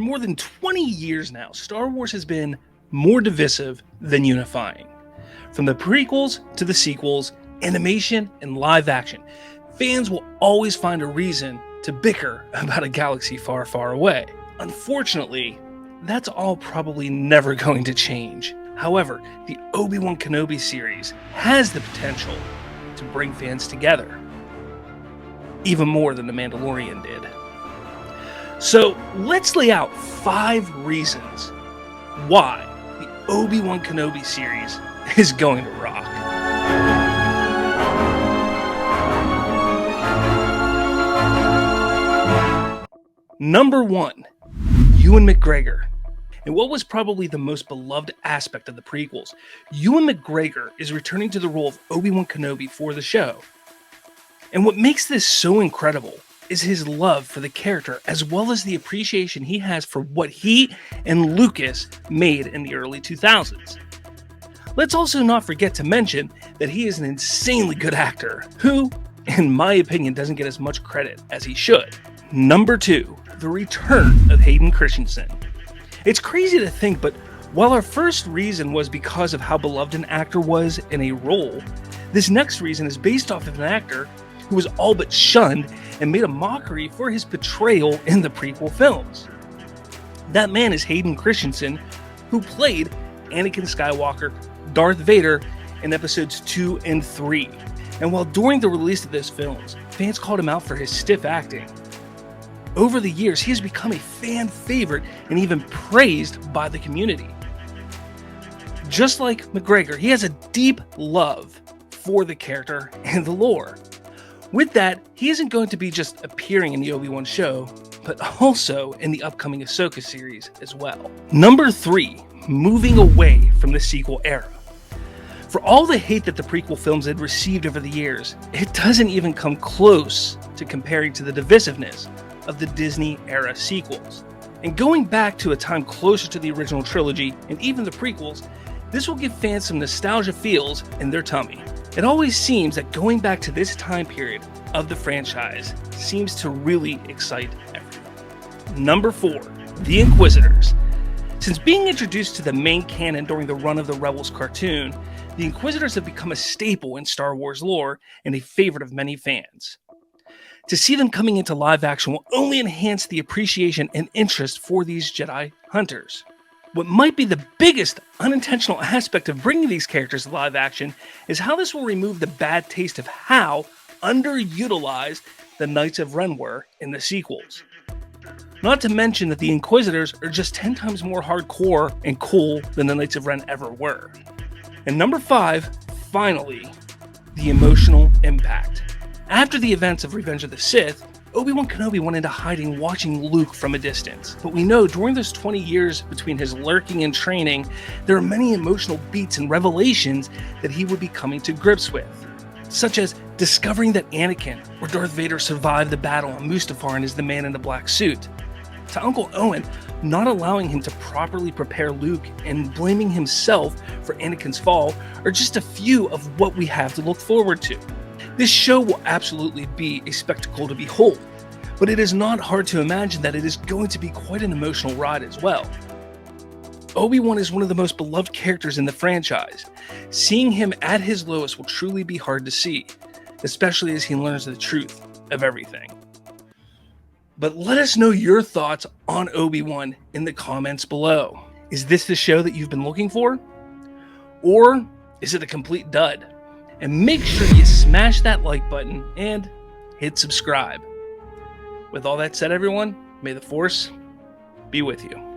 For more than 20 years now, Star Wars has been more divisive than unifying. From the prequels to the sequels, animation and live action, fans will always find a reason to bicker about a galaxy far, far away. Unfortunately, that's all probably never going to change. However, the Obi-Wan Kenobi series has the potential to bring fans together, even more than The Mandalorian did. So let's lay out 5 reasons why the Obi-Wan Kenobi series is going to rock. Number 1, Ewan McGregor. And what was probably the most beloved aspect of the prequels, Ewan McGregor is returning to the role of Obi-Wan Kenobi for the show. And what makes this so incredible is his love for the character, as well as the appreciation he has for what he and Lucas made in the early 2000s. Let's also not forget to mention that he is an insanely good actor, who, in my opinion, doesn't get as much credit as he should. Number 2, the return of Hayden Christensen. It's crazy to think, but while our first reason was because of how beloved an actor was in a role, this next reason is based off of an actor who was all but shunned and made a mockery for his portrayal in the prequel films. That man is Hayden Christensen, who played Anakin Skywalker, Darth Vader in episodes 2 and 3. And while during the release of those films, fans called him out for his stiff acting, over the years he has become a fan favorite and even praised by the community. Just like McGregor, he has a deep love for the character and the lore. With that, he isn't going to be just appearing in the Obi-Wan show, but also in the upcoming Ahsoka series as well. Number 3, moving away from the sequel era. For all the hate that the prequel films had received over the years, it doesn't even come close to comparing to the divisiveness of the Disney era sequels. And going back to a time closer to the original trilogy and even the prequels, this will give fans some nostalgia feels in their tummy. It always seems that going back to this time period of the franchise seems to really excite everyone. Number 4, the Inquisitors. Since being introduced to the main canon during the run of the Rebels cartoon, the Inquisitors have become a staple in Star Wars lore and a favorite of many fans. To see them coming into live action will only enhance the appreciation and interest for these Jedi hunters. What might be the biggest unintentional aspect of bringing these characters to live action is how this will remove the bad taste of how underutilized the Knights of Ren were in the sequels. Not to mention that the Inquisitors are just 10 times more hardcore and cool than the Knights of Ren ever were. And number 5, finally, the emotional impact. After the events of Revenge of the Sith, Obi-Wan Kenobi went into hiding watching Luke from a distance. But we know during those 20 years between his lurking and training, there are many emotional beats and revelations that he would be coming to grips with. Such as discovering that Anakin or Darth Vader survived the battle on Mustafar and is the man in the black suit. To Uncle Owen not allowing him to properly prepare Luke and blaming himself for Anakin's fall are just a few of what we have to look forward to. This show will absolutely be a spectacle to behold, but it is not hard to imagine that it is going to be quite an emotional ride as well. Obi-Wan is one of the most beloved characters in the franchise. Seeing him at his lowest will truly be hard to see, especially as he learns the truth of everything. But let us know your thoughts on Obi-Wan in the comments below. Is this the show that you've been looking for? Or is it a complete dud? And make sure you smash that like button and hit subscribe. With all that said, everyone, may the Force be with you.